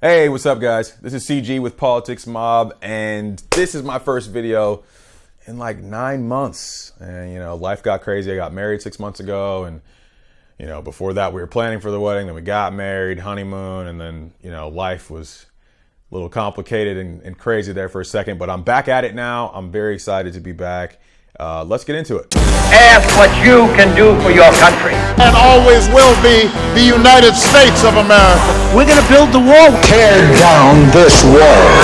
Hey, what's up, guys? This is CG with Politics Mob, and this is my first video in like 9 months. And, you know, life got crazy. I got married 6 months ago, and, you know, before that we were planning for the wedding, then we got married, honeymoon, and then, you know, life was a little complicated and crazy there for a second, but I'm back at it now. I'm very excited to be back. Let's get into it. Ask what you can do for your country. And always will be the United States of America. We're going to build the wall. Tear down this wall.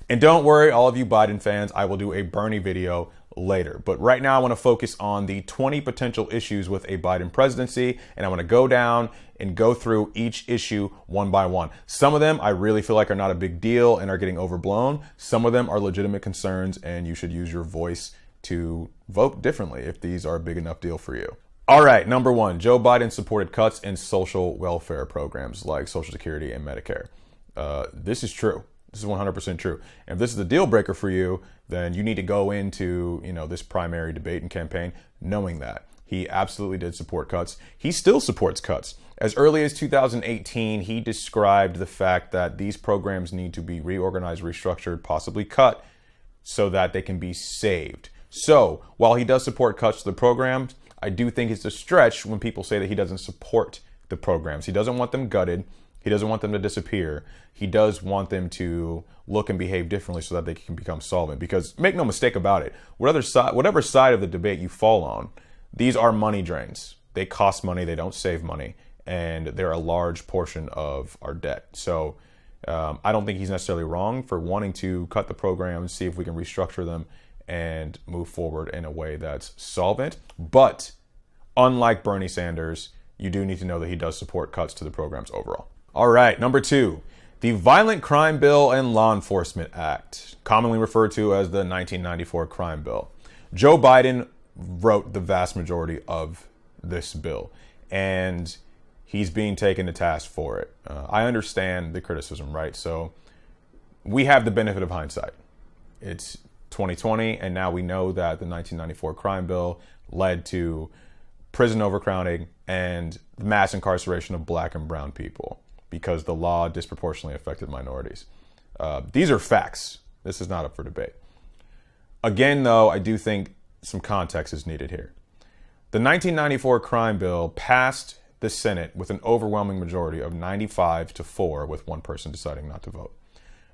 And don't worry, all of you Biden fans, I will do a Bernie video later. But right now I want to focus on the 20 potential issues with a Biden presidency, and I want to go down and go through each issue one by one. Some of them I really feel like are not a big deal and are getting overblown. Some of them are legitimate concerns, and you should use your voice to vote differently if these are a big enough deal for you. All right, number one, Joe Biden supported cuts in social welfare programs like Social Security and Medicare. This is true. This is 100% true. And if this is a deal breaker for you, then you need to go into, you know, this primary debate and campaign knowing that. He absolutely did support cuts. He still supports cuts. As early as 2018, he described the fact that these programs need to be reorganized, restructured, possibly cut so that they can be saved. So while he does support cuts to the programs, I do think it's a stretch when people say that he doesn't support the programs. He doesn't want them gutted. He doesn't want them to disappear. He does want them to look and behave differently so that they can become solvent. Because make no mistake about it, whatever side of the debate you fall on, these are money drains. They cost money. They don't save money. And they're a large portion of our debt. So I don't think he's necessarily wrong for wanting to cut the programs, see if we can restructure them and move forward in a way that's solvent. But unlike Bernie Sanders, you do need to know that he does support cuts to the programs overall. All right, number two, the Violent Crime Bill and Law Enforcement Act, commonly referred to as the 1994 Crime Bill. Joe Biden wrote the vast majority of this bill, and he's being taken to task for it. I understand the criticism, right? So we have the benefit of hindsight. It's 2020, and now we know that the 1994 Crime Bill led to prison overcrowding and mass incarceration of black and brown people, because the law disproportionately affected minorities. These are facts. This is not up for debate. Again, though, I do think some context is needed here. The 1994 crime bill passed the Senate with an overwhelming majority of 95-4, with one person deciding not to vote.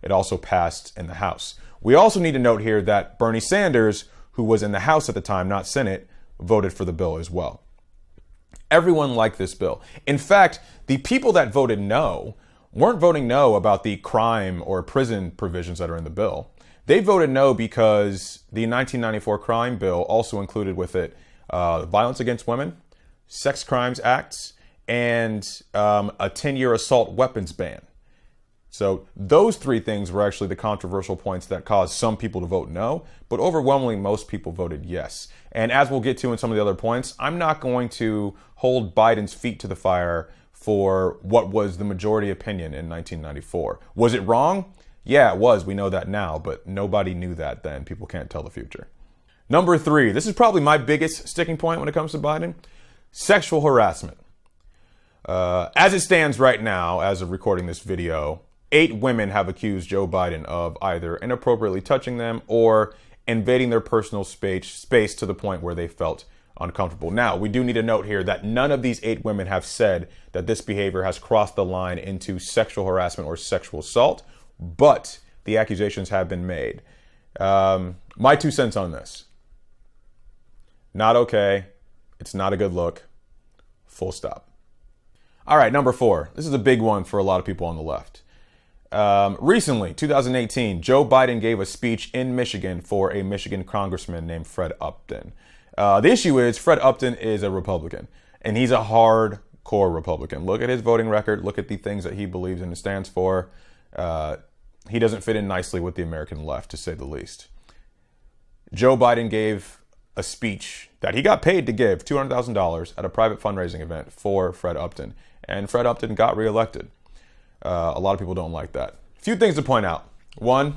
It also passed in the House. We also need to note here that Bernie Sanders, who was in the House at the time, not Senate, voted for the bill as well. Everyone liked this bill. In fact, the people that voted no weren't voting no about the crime or prison provisions that are in the bill. They voted no because the 1994 crime bill also included with it violence against women, sex crimes acts, and a 10-year assault weapons ban. So those three things were actually the controversial points that caused some people to vote no, but overwhelmingly most people voted yes. And as we'll get to in some of the other points, I'm not going to hold Biden's feet to the fire for what was the majority opinion in 1994. Was it wrong? Yeah, it was. We know that now, but nobody knew that then. People can't tell the future. Number three, this is probably my biggest sticking point when it comes to Biden, sexual harassment. As it stands right now, as of recording this video, 8 women have accused Joe Biden of either inappropriately touching them or invading their personal space to the point where they felt uncomfortable. Now, we do need to note here that none of these 8 women have said that this behavior has crossed the line into sexual harassment or sexual assault, but the accusations have been made. My 2 cents on this. Not okay. It's not a good look. Full stop. All right, number 4. This is a big one for a lot of people on the left. Recently, 2018, Joe Biden gave a speech in Michigan for a Michigan congressman named Fred Upton. The issue is Fred Upton is a Republican, and he's a hardcore Republican. Look at his voting record. Look at the things that he believes in and stands for. He doesn't fit in nicely with the American left, to say the least. Joe Biden gave a speech that he got paid to give, $200,000, at a private fundraising event for Fred Upton, and Fred Upton got reelected. A lot of people don't like that. A few things to point out. One,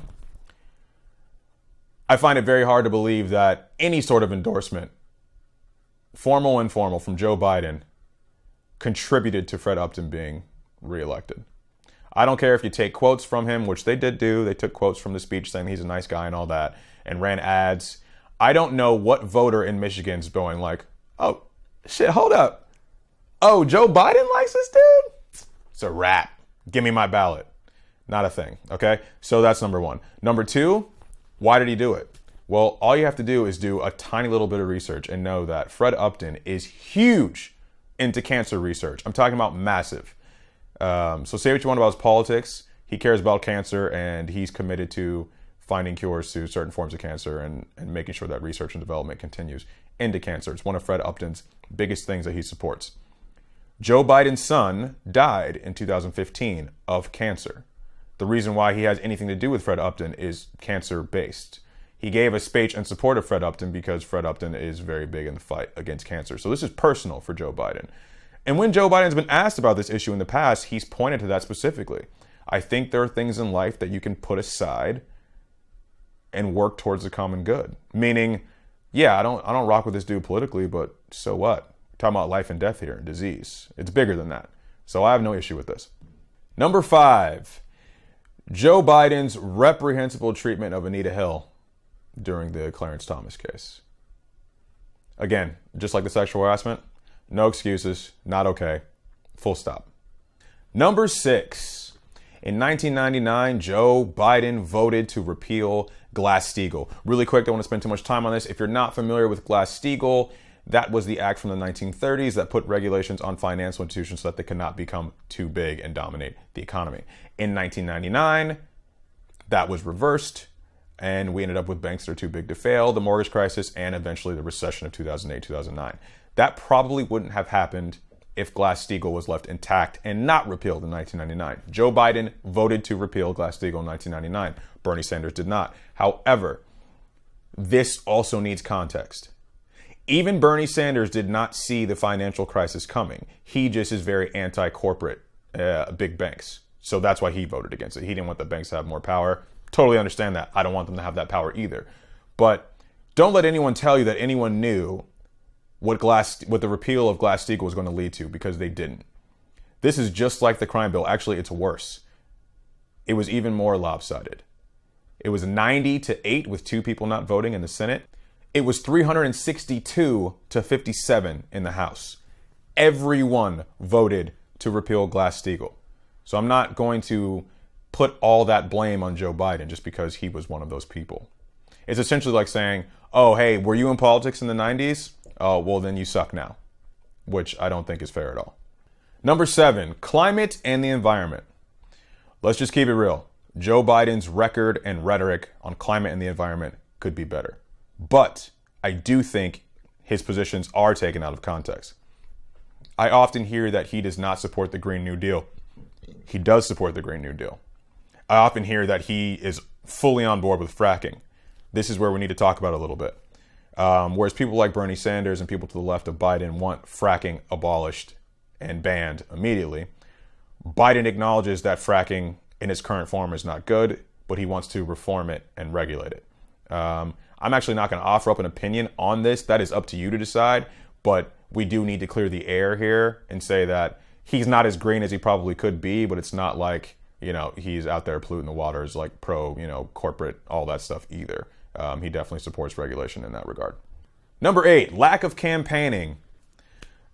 I find it very hard to believe that any sort of endorsement, formal or informal, from Joe Biden contributed to Fred Upton being reelected. I don't care if you take quotes from him, which they did do. They took quotes from the speech saying he's a nice guy and all that, and ran ads. I don't know what voter in Michigan's going like, oh, shit, hold up. Oh, Joe Biden likes this dude? It's a wrap. Give me my ballot. Not a thing, okay? So that's number one. Number two, why did he do it? Well, all you have to do is do a tiny little bit of research and know that Fred Upton is huge into cancer research. I'm talking about massive. So say what you want about his politics. He cares about cancer, and he's committed to finding cures to certain forms of cancer and making sure that research and development continues into cancer. It's one of Fred Upton's biggest things that he supports. Joe Biden's son died in 2015 of cancer. The reason why he has anything to do with Fred Upton is cancer-based. He gave a speech in support of Fred Upton because Fred Upton is very big in the fight against cancer. So this is personal for Joe Biden. And when Joe Biden's been asked about this issue in the past, he's pointed to that specifically. I think there are things in life that you can put aside and work towards the common good. Meaning, yeah, I don't rock with this dude politically, but so what? We're talking about life and death here and disease. It's bigger than that. So I have no issue with this. Number 5, Joe Biden's reprehensible treatment of Anita Hill during the Clarence Thomas case. Again, just like the sexual harassment, no excuses, not okay, full stop. Number 6, in 1999, Joe Biden voted to repeal Glass-Steagall. Really quick, don't want to spend too much time on this. If you're not familiar with Glass-Steagall, that was the act from the 1930s that put regulations on financial institutions so that they could not become too big and dominate the economy. In 1999, that was reversed, and we ended up with banks that are too big to fail, the mortgage crisis, and eventually the recession of 2008, 2009. That probably wouldn't have happened if Glass-Steagall was left intact and not repealed in 1999. Joe Biden voted to repeal Glass-Steagall in 1999. Bernie Sanders did not. However, this also needs context. Even Bernie Sanders did not see the financial crisis coming. He just is very anti-corporate big banks. So that's why he voted against it. He didn't want the banks to have more power. Totally understand that. I don't want them to have that power either. But don't let anyone tell you that anyone knew what the repeal of Glass-Steagall was going to lead to, because they didn't. This is just like the crime bill. Actually, it's worse. It was even more lopsided. It was 90-8 with 2 people not voting in the Senate. It was 362-57 in the House. Everyone voted to repeal Glass-Steagall. So I'm not going to put all that blame on Joe Biden just because he was one of those people. It's essentially like saying, oh, hey, were you in politics in the 90s? Oh, well, then you suck now, which I don't think is fair at all. Number 7, climate and the environment. Let's just keep it real. Joe Biden's record and rhetoric on climate and the environment could be better. But I do think his positions are taken out of context. I often hear that he does not support the Green New Deal. He does support the Green New Deal. I often hear that he is fully on board with fracking. This is where we need to talk about it a little bit. Whereas people like Bernie Sanders and people to the left of Biden want fracking abolished and banned immediately, Biden acknowledges that fracking in its current form is not good, but he wants to reform it and regulate it. I'm actually not going to offer up an opinion on this. That is up to you to decide, but we do need to clear the air here and say that he's not as green as he probably could be, but it's not like, he's out there polluting the waters like pro, corporate, all that stuff either. He definitely supports regulation in that regard. Number 8, lack of campaigning.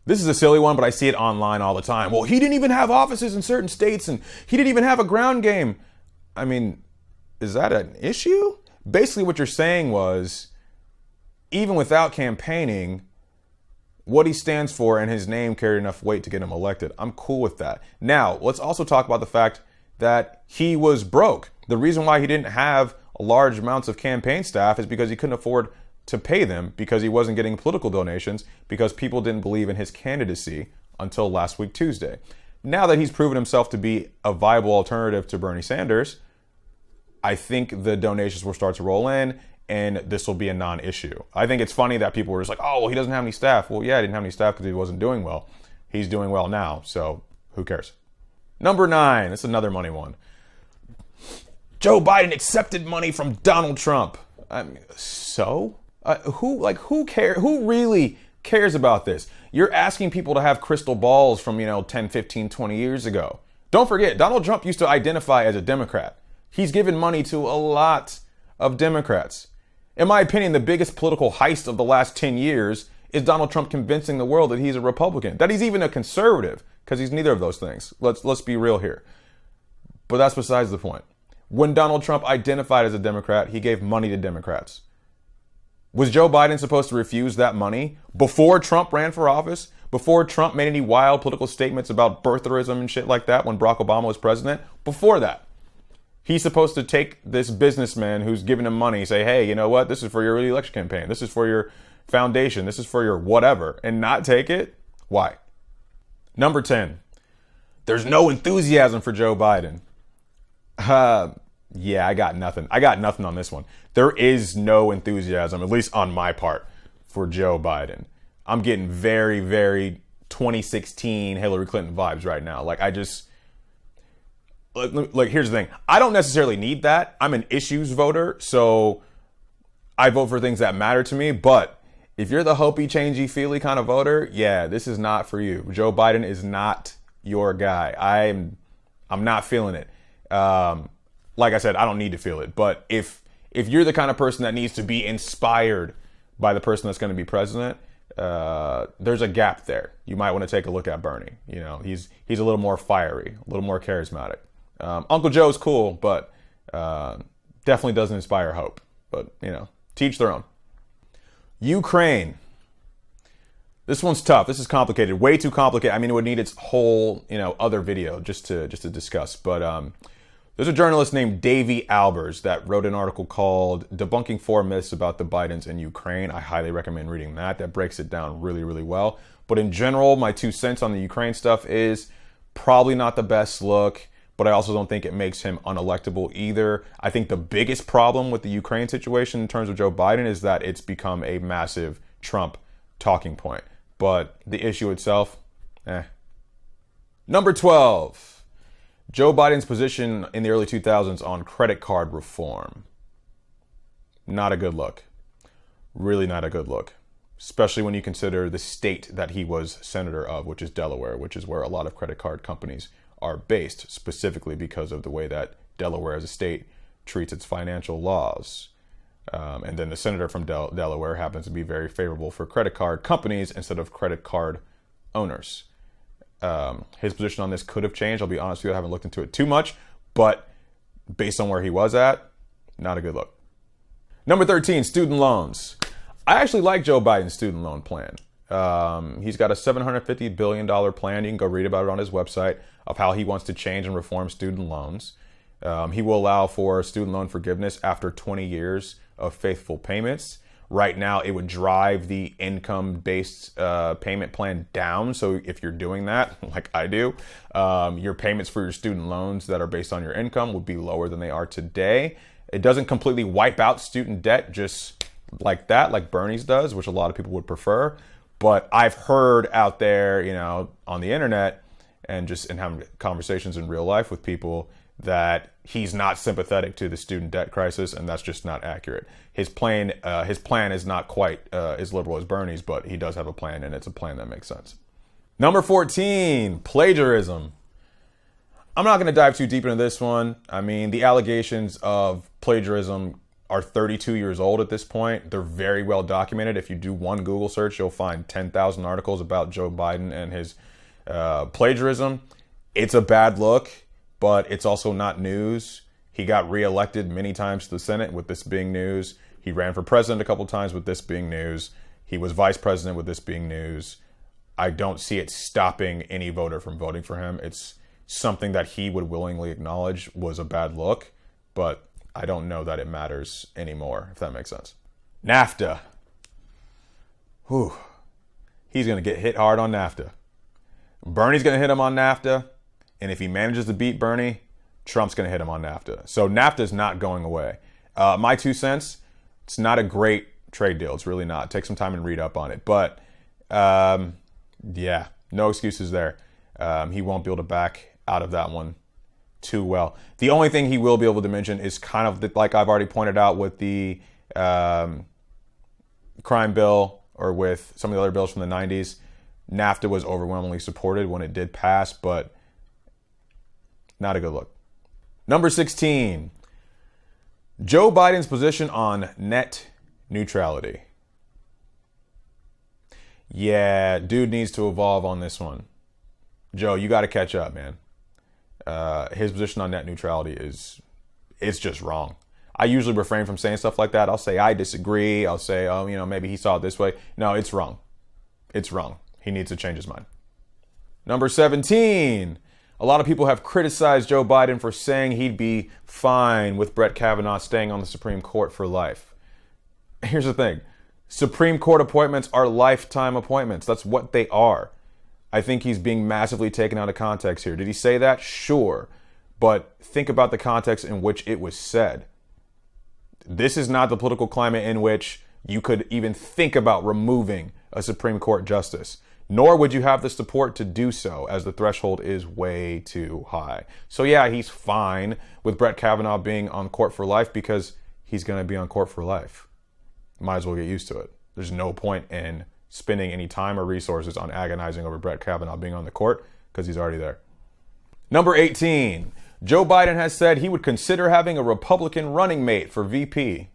This is a silly one, but I see it online all the time. Well, he didn't even have offices in certain states, and he didn't even have a ground game. I mean, is that an issue? Basically, what you're saying was, even without campaigning, what he stands for and his name carried enough weight to get him elected. I'm cool with that. Now, let's also talk about the fact that he was broke. The reason why he didn't have large amounts of campaign staff is because he couldn't afford to pay them, because he wasn't getting political donations, because people didn't believe in his candidacy until last week, Tuesday. Now that he's proven himself to be a viable alternative to Bernie Sanders, I think the donations will start to roll in, and this will be a non-issue. I think it's funny that people were just like, oh, well, he doesn't have any staff. Well, yeah, he didn't have any staff because he wasn't doing well. He's doing well now, so who cares? Number 9, this is another money one. Joe Biden accepted money from Donald Trump. I mean, so? Who cares? Who really cares about this? You're asking people to have crystal balls from, 10, 15, 20 years ago. Don't forget, Donald Trump used to identify as a Democrat. He's given money to a lot of Democrats. In my opinion, the biggest political heist of the last 10 years is Donald Trump convincing the world that he's a Republican, that he's even a conservative, because he's neither of those things. Let's be real here. But that's besides the point. When Donald Trump identified as a Democrat, he gave money to Democrats. Was Joe Biden supposed to refuse that money before Trump ran for office? Before Trump made any wild political statements about birtherism and shit like that when Barack Obama was president? Before that, he's supposed to take this businessman who's giving him money, say, hey, you know what? This is for your re-election campaign. This is for your foundation. This is for your whatever, and not take it? Why? Number 10, there's no enthusiasm for Joe Biden. Yeah, I got nothing. I got nothing on this one. There is no enthusiasm, at least on my part, for Joe Biden. I'm getting very, very 2016 Hillary Clinton vibes right now. Like, here's the thing. I don't necessarily need that. I'm an issues voter, so I vote for things that matter to me. But if you're the hopey, changey, feely kind of voter, yeah, this is not for you. Joe Biden is not your guy. I'm not feeling it. Like I said, I don't need to feel it. But if you're the kind of person that needs to be inspired by the person that's going to be president, there's a gap there. You might want to take a look at Bernie. You know, he's a little more fiery, a little more charismatic. Uncle Joe's cool, but definitely doesn't inspire hope. But, you know, teach their own. Ukraine. This one's tough. This is complicated. Way too complicated. I mean, it would need its whole, other video just to discuss. But there's a journalist named Davey Albers that wrote an article called Debunking 4 Myths About the Bidens in Ukraine. I highly recommend reading that. That breaks it down really, really well. But in general, my 2 cents on the Ukraine stuff is probably not the best look, but I also don't think it makes him unelectable either. I think the biggest problem with the Ukraine situation in terms of Joe Biden is that it's become a massive Trump talking point. But the issue itself, Number 12. Joe Biden's position in the early 2000s on credit card reform. Not a good look. Really not a good look. Especially when you consider the state that he was senator of, which is Delaware, which is where a lot of credit card companies are based, specifically because of the way that Delaware as a state treats its financial laws. And then the senator from Delaware happens to be very favorable for credit card companies instead of credit card owners. His position on this could have changed. I'll be honest with you, I haven't looked into it too much, but based on where he was at, not a good look. Number 13, student loans. I actually like Joe Biden's student loan plan. He's got a $750 billion plan. You can go read about it on his website of how he wants to change and reform student loans. He will allow for student loan forgiveness after 20 years of faithful payments. Right now, it would drive the income-based payment plan down. So if you're doing that, like I do, your payments for your student loans that are based on your income would be lower than they are today. It doesn't completely wipe out student debt just like that, like Bernie's does, which a lot of people would prefer. But I've heard out there, on the internet and just in having conversations in real life with people that he's not sympathetic to the student debt crisis, and that's just not accurate. His plan is not quite as liberal as Bernie's, but he does have a plan, and it's a plan that makes sense. Number 14, plagiarism. I'm not going to dive too deep into this one. I mean, the allegations of plagiarism are 32 years old at this point. They're very well documented. If you do one Google search, you'll find 10,000 articles about Joe Biden and his plagiarism. It's a bad look, but it's also not news. He got reelected many times to the Senate with this being news. He ran for president a couple times with this being news. He was vice president with this being news. I don't see it stopping any voter from voting for him. It's something that he would willingly acknowledge was a bad look, but I don't know that it matters anymore, if that makes sense. NAFTA. Whew. He's going to get hit hard on NAFTA. Bernie's going to hit him on NAFTA. And if he manages to beat Bernie, Trump's going to hit him on NAFTA. So NAFTA is not going away. My 2 cents, it's not a great trade deal. It's really not. Take some time and read up on it. But yeah, no excuses there. He won't be able to back out of that one too well. The only thing he will be able to mention is kind of like I've already pointed out with the crime bill or with some of the other bills from the 90s. NAFTA was overwhelmingly supported when it did pass, but Not a good look. Number 16, Joe Biden's position on net neutrality. Yeah, dude needs to evolve on this one. Joe, you got to catch up, man. His position on net neutrality it's just wrong. I usually refrain from saying stuff like that. I'll say I disagree. I'll say, maybe he saw it this way. No, it's wrong. It's wrong. He needs to change his mind. Number 17. A lot of people have criticized Joe Biden for saying he'd be fine with Brett Kavanaugh staying on the Supreme Court for life. Here's the thing. Supreme Court appointments are lifetime appointments. That's what they are. I think he's being massively taken out of context here. Did he say that? Sure. But think about the context in which it was said. This is not the political climate in which you could even think about removing a Supreme Court justice, nor would you have the support to do so, as the threshold is way too high. So yeah, he's fine with Brett Kavanaugh being on court for life because he's going to be on court for life. Might as well get used to it. There's no point in spending any time or resources on agonizing over Brett Kavanaugh being on the court because he's already there. Number 18. Joe Biden has said he would consider having a Republican running mate for VP.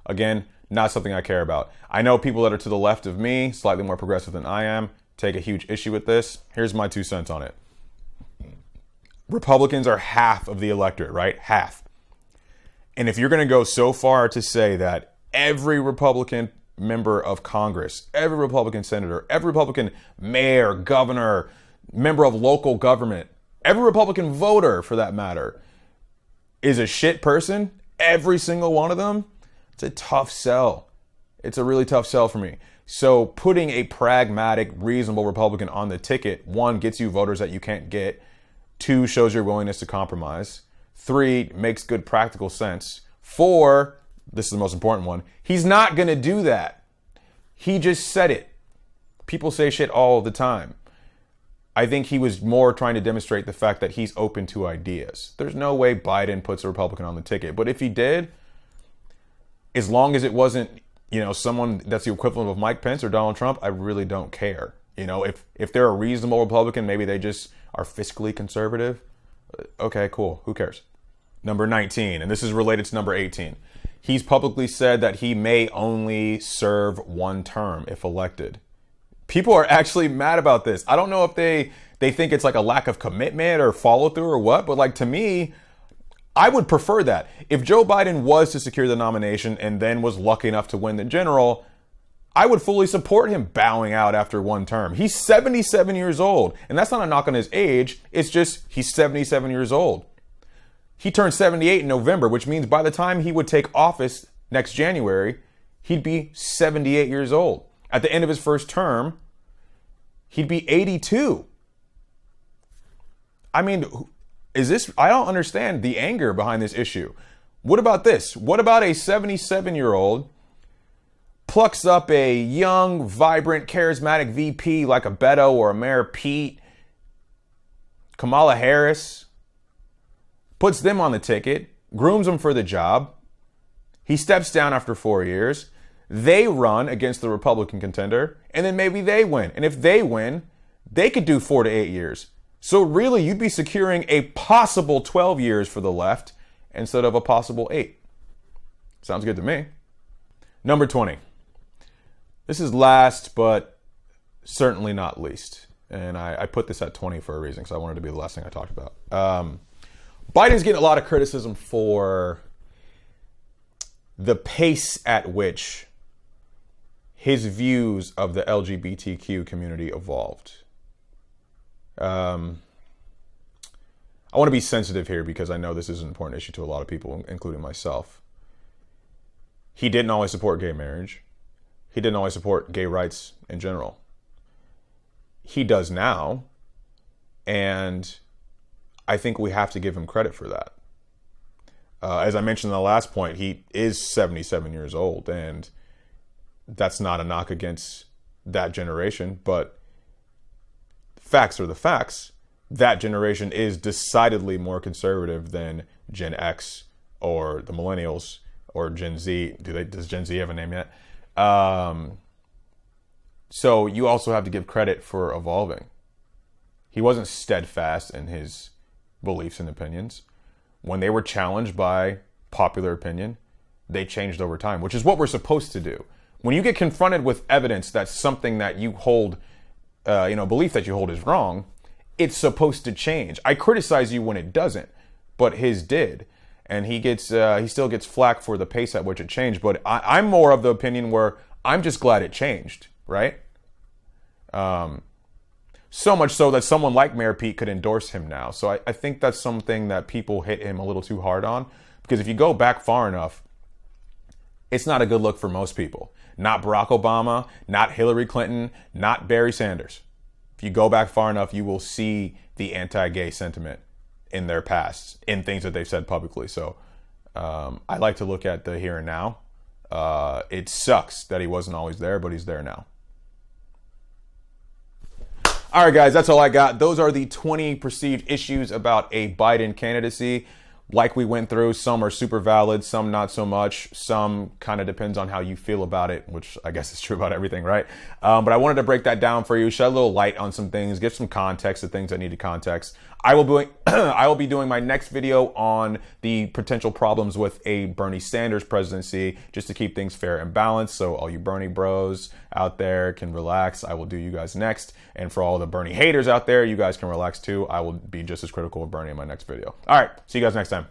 Again, not something I care about. I know people that are to the left of me, slightly more progressive than I am, take a huge issue with this. Here's my 2 cents on it. Republicans are half of the electorate, right? Half. And if you're going to go so far to say that every Republican member of Congress, every Republican senator, every Republican mayor, governor, member of local government, every Republican voter for that matter is a shit person, every single one of them, it's a tough sell. It's a really tough sell for me. So putting a pragmatic, reasonable Republican on the ticket, 1, gets you voters that you can't get. 2, shows your willingness to compromise. 3, makes good practical sense. 4, this is the most important one, he's not going to do that. He just said it. People say shit all the time. I think he was more trying to demonstrate the fact that he's open to ideas. There's no way Biden puts a Republican on the ticket. But if he did, as long as it wasn't, someone that's the equivalent of Mike Pence or Donald Trump, I really don't care. If they're a reasonable Republican, maybe they just are fiscally conservative. Okay, cool. Who cares? Number 19, and this is related to number 18. He's publicly said that he may only serve 1 term if elected. People are actually mad about this. I don't know if they think it's like a lack of commitment or follow through or what, but to me, I would prefer that. If Joe Biden was to secure the nomination and then was lucky enough to win the general, I would fully support him bowing out after 1 term. He's 77 years old, and that's not a knock on his age. It's just he's 77 years old. He turned 78 in November, which means by the time he would take office next January, he'd be 78 years old. At the end of his first term, he'd be 82. I mean, I don't understand the anger behind this issue. What about this? What about a 77-year-old plucks up a young, vibrant, charismatic VP like a Beto or a Mayor Pete, Kamala Harris, puts them on the ticket, grooms them for the job. He steps down after 4 years. They run against the Republican contender, and then maybe they win. And if they win, they could do 4 to 8 years. So really, you'd be securing a possible 12 years for the left instead of a possible 8. Sounds good to me. Number 20. This is last, but certainly not least. And I put this at 20 for a reason, because I wanted to be the last thing I talked about. Biden's getting a lot of criticism for the pace at which his views of the LGBTQ community evolved. I want to be sensitive here because I know this is an important issue to a lot of people, including myself. He didn't always support gay marriage. He didn't always support gay rights in general. He does now, and I think we have to give him credit for that. As I mentioned in the last point, he is 77 years old, and that's not a knock against that generation, but facts are the facts. That generation is decidedly more conservative than Gen X or the millennials or Gen Z. Does Gen Z have a name yet? So you also have to give credit for evolving. He wasn't steadfast in his beliefs and opinions. When they were challenged by popular opinion, they changed over time, which is what we're supposed to do. When you get confronted with evidence that something that you hold, belief that you hold is wrong, it's supposed to change. I criticize you when it doesn't, but his did. And he still gets flack for the pace at which it changed. But I'm more of the opinion where I'm just glad it changed, right? So much so that someone like Mayor Pete could endorse him now. So I think that's something that people hit him a little too hard on. Because if you go back far enough, it's not a good look for most people. Not Barack Obama, not Hillary Clinton, not Barry Sanders. If you go back far enough, you will see the anti-gay sentiment in their past, in things that they've said publicly. So I like to look at the here and now. It sucks that he wasn't always there, but he's there now. All right, guys, that's all I got. Those are the 20 perceived issues about a Biden candidacy. Like we went through, some are super valid, some not so much. Some kind of depends on how you feel about it, which I guess is true about everything, right? But I wanted to break that down for you, shed a little light on some things, give some context to things that needed context. I will be doing my next video on the potential problems with a Bernie Sanders presidency, just to keep things fair and balanced. So all you Bernie bros out there can relax. I will do you guys next. And for all the Bernie haters out there, you guys can relax too. I will be just as critical of Bernie in my next video. All right, see you guys next time.